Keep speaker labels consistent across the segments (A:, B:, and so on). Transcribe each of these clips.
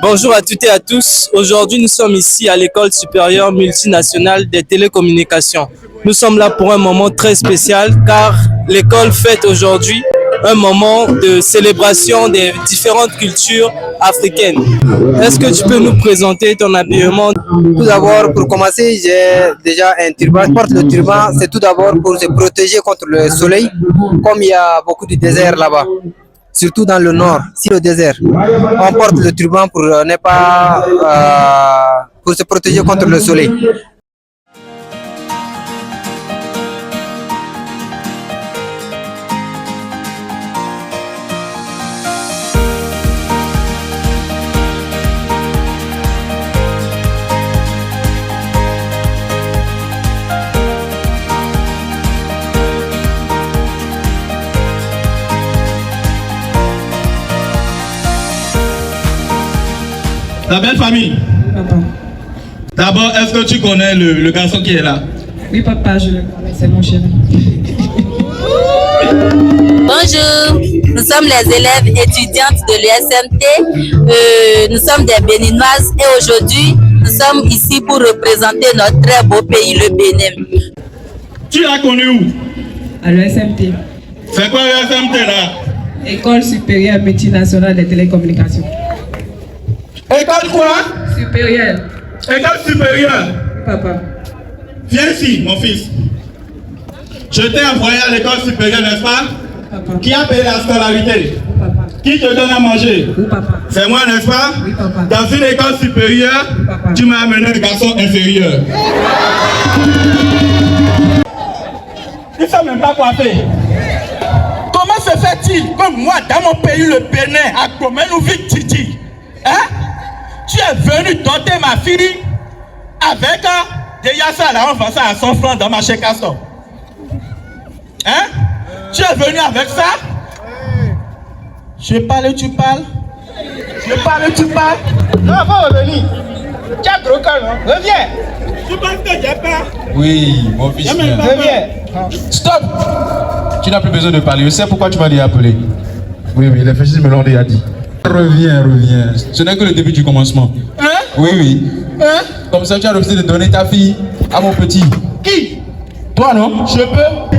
A: Bonjour à toutes et à tous. Aujourd'hui, nous sommes ici à l'École supérieure multinationale des télécommunications. Nous sommes là pour un moment très spécial car l'école fête aujourd'hui un moment de célébration des différentes cultures africaines. Est-ce que tu peux nous présenter ton habillement?
B: Tout d'abord, pour commencer, j'ai déjà un turban. Je porte le turban, c'est tout d'abord pour se protéger contre le soleil, comme il y a beaucoup de désert là-bas, surtout dans le nord, si le désert. On porte le turban pour ne pas pour se protéger contre le soleil.
C: Ta belle famille.
D: Papa.
C: D'abord, est-ce que tu connais le garçon qui est là?
D: Oui, papa, je le connais, c'est mon chéri.
E: Bonjour, nous sommes les élèves étudiantes de l'USMT. Nous sommes des Béninoises et aujourd'hui, nous sommes ici pour représenter notre très beau pays, le Bénin.
C: Tu l'as connu où?
D: À l'USMT.
C: C'est quoi l'USMT là?
D: École supérieure multinationale des télécommunications.
C: École quoi?
D: Supérieure.
C: École supérieure.
D: Papa.
C: Viens ici, mon fils. Je t'ai envoyé à l'école supérieure, n'est-ce pas?
D: Papa.
C: Qui a payé la scolarité?
D: Papa.
C: Qui te donne à manger?
D: Oui, papa.
C: C'est moi, n'est-ce pas?
D: Oui, papa.
C: Dans une école supérieure,
D: Oui, papa.
C: tu m'as amené un garçon inférieur. Tu ne sais même pas quoi faire.
F: Comment se fait-il que moi, dans mon pays, le Bénin, à Gomenou-Vite Titi, hein, tu es venu doter ma fille avec des yassas là, on vend ça à 100 francs dans ma chez Castor. Hein? Tu es venu avec ça? Je parle, tu parles? Je parle, tu parles? Non, faut revenir. Tu as gros cœur, non? Reviens! Tu penses que j'ai peur?
G: Oui, mon fils.
F: Reviens!
G: Stop! Tu n'as plus besoin de parler. Je sais pourquoi tu m'as dit appeler. Oui, les fascistes me l'ont déjà dit. Reviens. Ce n'est que le début du commencement.
F: Hein?
G: Oui.
F: Hein?
G: Comme ça, tu as refusé de donner ta fille à mon petit.
F: Qui?
G: Toi, non?
F: Je peux?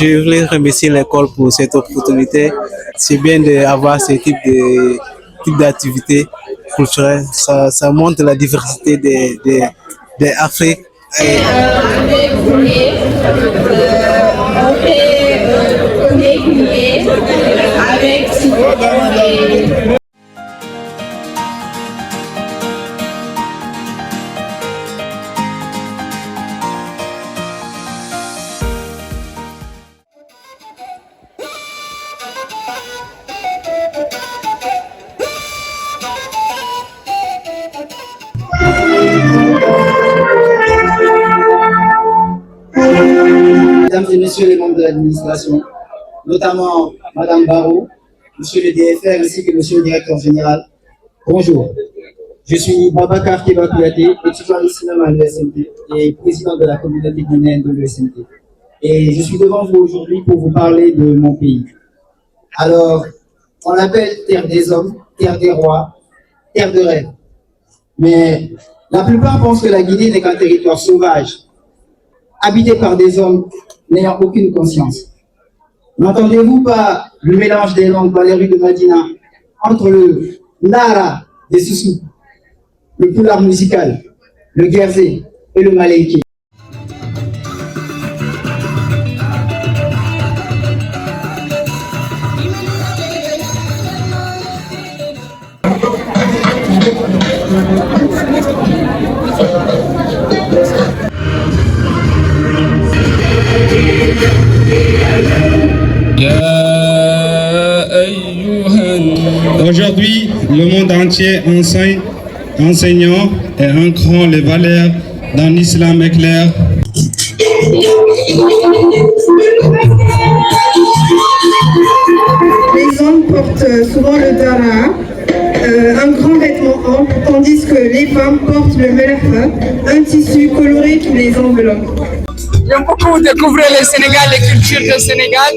A: Je voulais remercier l'école pour cette opportunité. C'est bien d'avoir ce type d'activité culturelle. Ça montre la diversité des Afrique.
H: Mesdames et messieurs les membres de l'administration, notamment Madame Barrault, Monsieur le DFR ainsi que Monsieur le directeur général, bonjour. Je suis Babacar Keba Kouyaté, étudiant ici même à l'USMT et président de la communauté guinéenne de l'USMT. Et je suis devant vous aujourd'hui pour vous parler de mon pays. Alors, on l'appelle terre des hommes, terre des rois, terre de rêve. Mais La plupart pensent que la Guinée n'est qu'un territoire sauvage, habité par des hommes n'ayant aucune conscience. N'entendez-vous pas le mélange des langues dans les rues de Madina entre le Nara des Soussous, le Poulard musical, le Guerzé et le Maléké?
I: Aujourd'hui, le monde entier enseignant et ancrant les valeurs d'un islam éclair.
J: Les hommes portent souvent le dara, un grand vêtement ample, tandis que les femmes portent le melfa, un tissu coloré qui les enveloppe.
K: J'aime beaucoup découvrir le Sénégal, les cultures du Sénégal,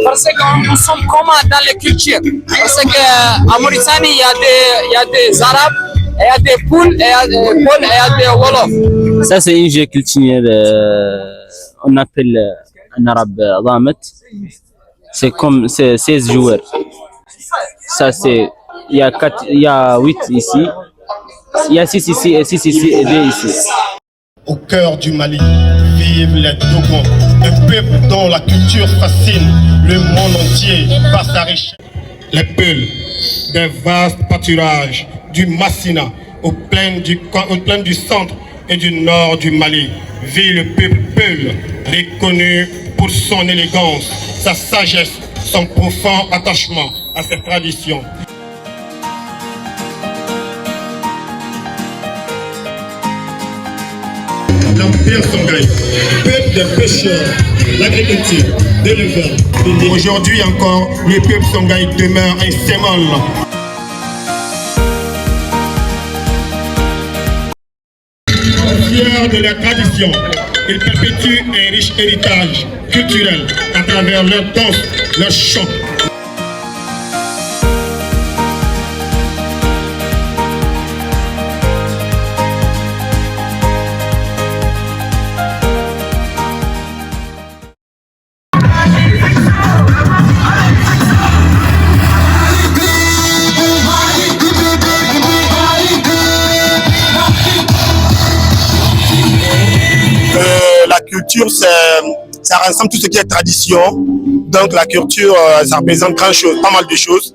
K: parce que nous sommes communs dans les cultures. Parce qu'en Mauritanie, il y a des Arabes, il y a des Poules, il y a des Wolofs.
L: Ça, c'est une jeu culturel, on appelle en arabe Damet. C'est comme 16 joueurs. Ça, c'est. Il y a 8 ici, il y a 6 ici, et 6 ici, et 2 ici.
C: Au cœur du Mali, vivent les Dogons, un peuple dont la culture fascine le monde entier par sa richesse. Les Peuls, des vastes pâturages du Massina, au plain du centre et du nord du Mali, vit le peuple Peul, reconnu pour son élégance, sa sagesse, son profond attachement à ses traditions. L'Empire Songhai, peuple des pêcheurs, l'agriculture, de l'éleveur. Aujourd'hui encore, le peuple Songhai demeure insémable. Fiers de leur tradition, ils perpétuent un riche héritage culturel à travers leurs danses, leurs chants. La culture, ça rassemble tout ce qui est tradition. Donc la culture, ça représente grand chose, pas mal de choses.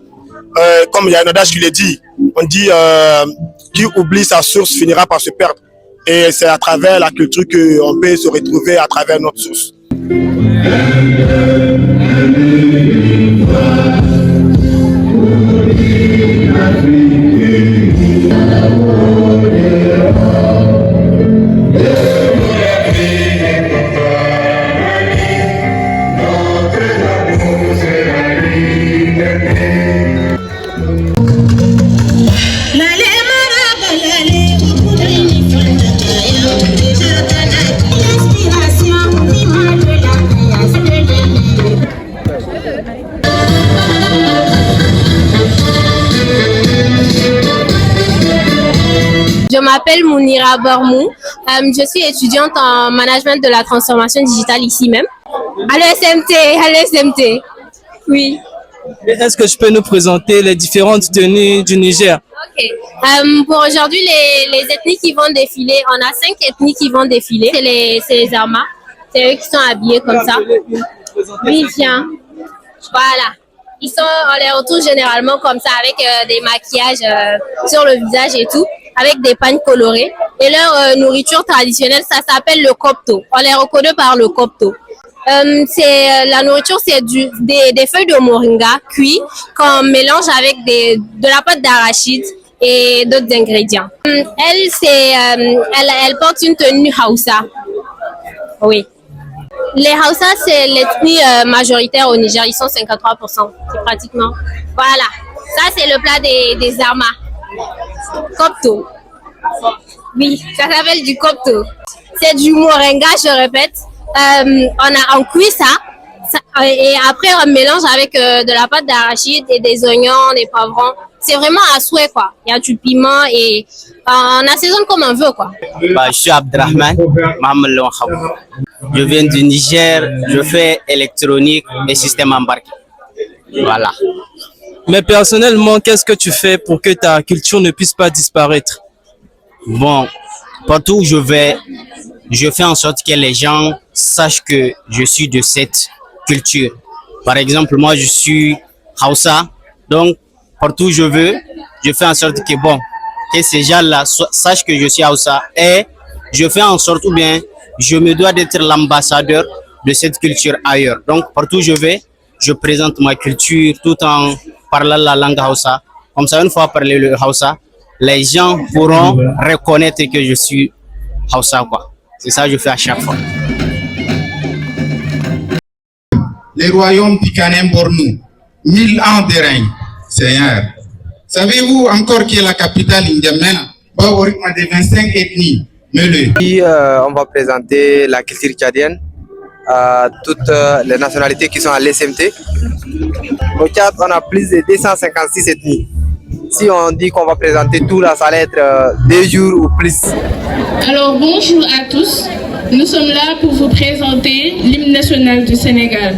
C: Comme il y a un adage qui le dit, on dit qui oublie sa source finira par se perdre. Et c'est à travers la culture qu'on peut se retrouver à travers notre source.
M: Je m'appelle Mounira Barmou. Je suis étudiante en management de la transformation digitale ici même. À l'ESMT. Oui.
A: Est-ce que je peux nous présenter les différentes tenues du Niger?
M: Ok. Pour aujourd'hui, les ethnies qui vont défiler, on a 5 ethnies qui vont défiler. C'est les Armas. C'est eux qui sont habillés comme ça. Oui, viens. Voilà. On les retrouve généralement comme ça, avec des maquillages sur le visage et tout, avec des pagnes colorées. Et leur nourriture traditionnelle, ça s'appelle le kopto. On les reconnaît par le kopto. La nourriture, c'est des feuilles de moringa cuites qu'on mélange avec de la pâte d'arachide et d'autres ingrédients. Elle porte une tenue Hausa. Oui. Les Hausa, c'est l'ethnie majoritaire au Niger. Ils sont 53%, c'est pratiquement. Voilà. Ça, c'est le plat des Armas. Kopto. Oui, ça s'appelle du kopto. C'est du moringa, je répète. On cuit ça et après on mélange avec de la pâte d'arachide et des oignons, des poivrons c'est vraiment à souhait, quoi. Il y a du piment et on assaisonne comme on veut, quoi.
N: Je suis Abdrahman Mohamed Louakhabou. Je viens du Niger, je fais électronique et système embarqué. Voilà.
A: Mais personnellement, qu'est-ce que tu fais pour que ta culture ne puisse pas disparaître?
N: Bon, partout où je vais, je fais en sorte que les gens sachent que je suis de cette culture. Par exemple, moi, je suis Hausa, donc partout où je veux, je fais en sorte que, bon, que ces gens-là sachent que je suis Hausa et je fais en sorte, ou bien, je me dois d'être l'ambassadeur de cette culture ailleurs. Donc, partout où je vais, je présente ma culture tout en parlant la langue Hausa. Comme ça, une fois parlé le Hausa, les gens pourront reconnaître que je suis Hausa, quoi. C'est ça que je fais à chaque fois.
O: Les royaumes Pikanem Bornou, 1000 ans de règne, Seigneur. Savez-vous encore qui est la capitale N'Djamena, de 25 ethnies?
B: Puis, on va présenter la culture tchadienne à toutes les nationalités qui sont à l'SMT. Au Tchad, on a plus de 256 ethnies. Si on dit qu'on va présenter tout là, ça va être 2 jours ou plus.
P: Alors bonjour à tous, nous sommes là pour vous présenter l'hymne national du Sénégal.